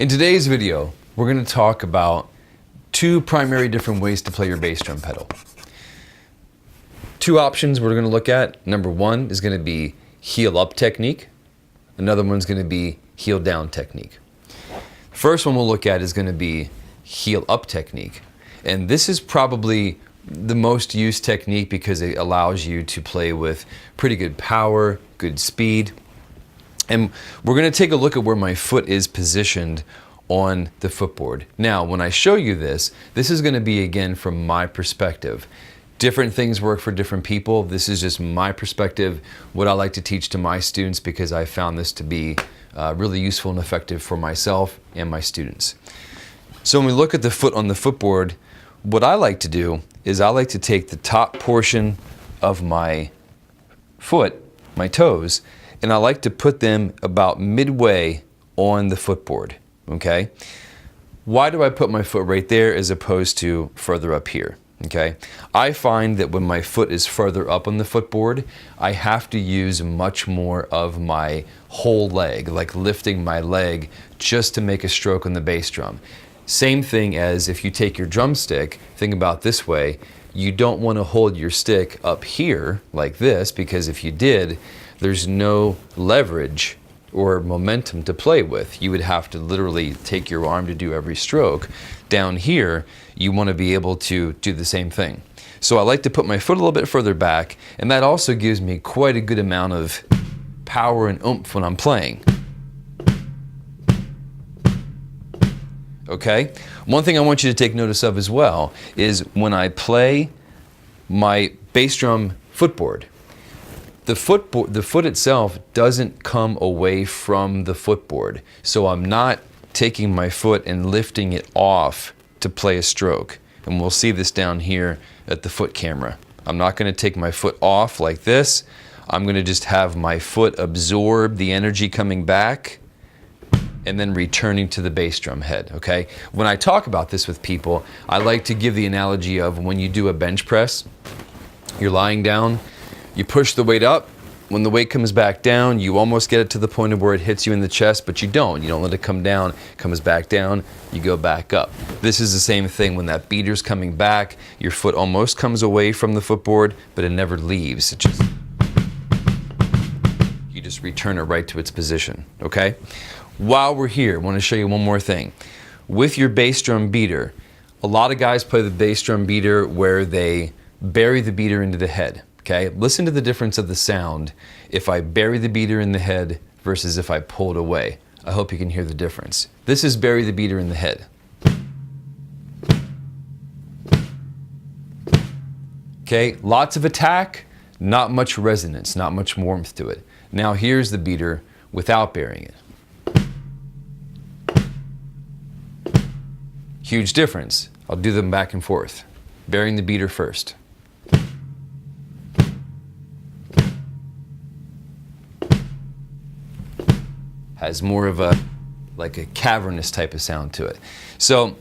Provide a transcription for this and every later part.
In today's video, we're going to talk about two primary different ways to play your bass drum pedal. Two options we're going to look at. Number one is going to be heel up technique. Another one's going to be heel down technique. First one we'll look at is going to be heel up technique. And this is probably the most used technique because it allows you to play with pretty good power, good speed. And we're going to take a look at where my foot is positioned on the footboard. Now, when I show you this, this is going to be again from my perspective. Different things work for different people. This is just my perspective, what I like to teach to my students because I found this to be really useful and effective for myself and my students. So when we look at the foot on the footboard, what I like to do is I like to take the top portion of my foot, my toes, and I like to put them about midway on the footboard, okay? Why do I put my foot right there as opposed to further up here, okay? I find that when my foot is further up on the footboard, I have to use much more of my whole leg, like lifting my leg just to make a stroke on the bass drum. Same thing as if you take your drumstick, think about this way, you don't want to hold your stick up here like this because if you did, there's no leverage or momentum to play with. You would have to literally take your arm to do every stroke. Down here, you want to be able to do the same thing. So I like to put my foot a little bit further back, and that also gives me quite a good amount of power and oomph when I'm playing. Okay? One thing I want you to take notice of as well is when I play my bass drum footboard, the foot itself doesn't come away from the footboard. So I'm not taking my foot and lifting it off to play a stroke. And we'll see this down here at the foot camera. I'm not going to take my foot off like this. I'm going to just have my foot absorb the energy coming back and then returning to the bass drum head, okay? When I talk about this with people, I like to give the analogy of when you do a bench press, you're lying down, you push the weight up. When the weight comes back down, you almost get it to the point of where it hits you in the chest, but you don't. You don't let it come down. It comes back down, you go back up. This is the same thing when that beater's coming back. Your foot almost comes away from the footboard, but it never leaves. You just return it right to its position, okay? While we're here, I want to show you one more thing. With your bass drum beater, a lot of guys play the bass drum beater where they bury the beater into the head. Okay, listen to the difference of the sound if I bury the beater in the head versus if I pull it away. I hope you can hear the difference. This is bury the beater in the head. Okay, lots of attack, not much resonance, not much warmth to it. Now here's the beater without burying it. Huge difference. I'll do them back and forth. Burying the beater first. Has more of a cavernous type of sound to it. So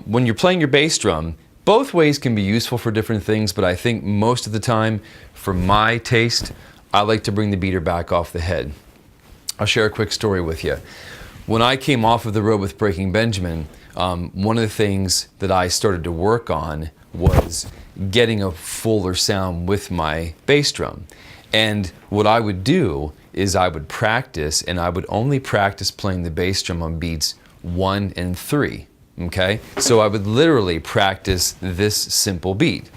when you're playing your bass drum, both ways can be useful for different things, but I think most of the time, for my taste, I like to bring the beater back off the head. I'll share a quick story with you. When I came off of the road with Breaking Benjamin, one of the things that I started to work on was getting a fuller sound with my bass drum. And what I would do is I would practice, and I would only practice playing the bass drum on beats 1 and 3, okay? So I would literally practice this simple beat.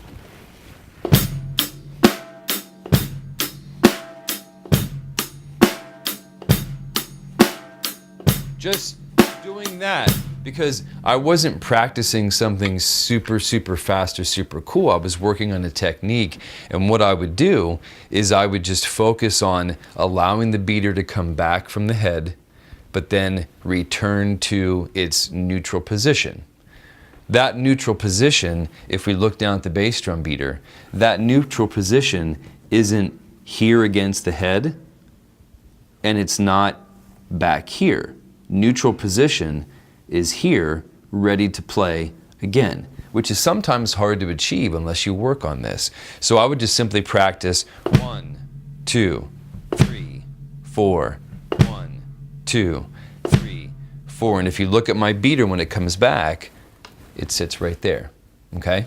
Just doing that because I wasn't practicing something super fast or super cool. I was working on a technique, and what I would do is I would just focus on allowing the beater to come back from the head, but then return to its neutral position. That neutral position, if we look down at the bass drum beater, that neutral position isn't here against the head, and it's not back here. Neutral position is here, ready to play again, which is sometimes hard to achieve unless you work on this. So I would just simply practice 1, 2, 3, 4, 1, 2, 3, 4. And if you look at my beater when it comes back, it sits right there, okay?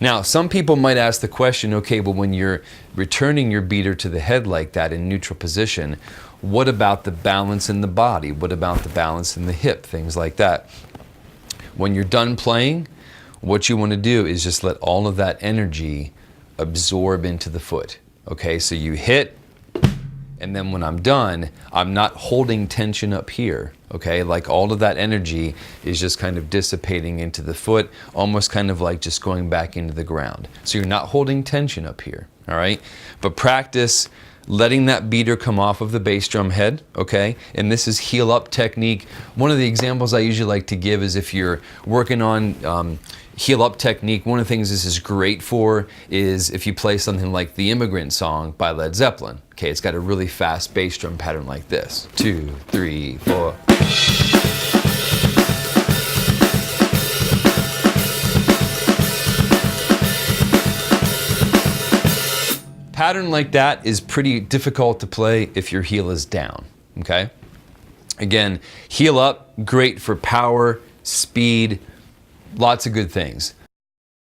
Now, some people might ask the question, okay, well, when you're returning your beater to the head like that in neutral position, what about the balance in the body? What about the balance in the hip? Things like that. When you're done playing, what you want to do is just let all of that energy absorb into the foot, okay? So you hit, and then when I'm done, I'm not holding tension up here, okay? Like all of that energy is just kind of dissipating into the foot, almost kind of like just going back into the ground. So you're not holding tension up here, all right? But practice letting that beater come off of the bass drum head, okay? And this is heel up technique. One of the examples I usually like to give is if you're working on heel up technique, one of the things this is great for is if you play something like the Immigrant Song by Led Zeppelin. Okay, it's got a really fast bass drum pattern like this. 2, 3, 4. Pattern like that is pretty difficult to play if your heel is down, okay? Again, heel up, great for power, speed, lots of good things.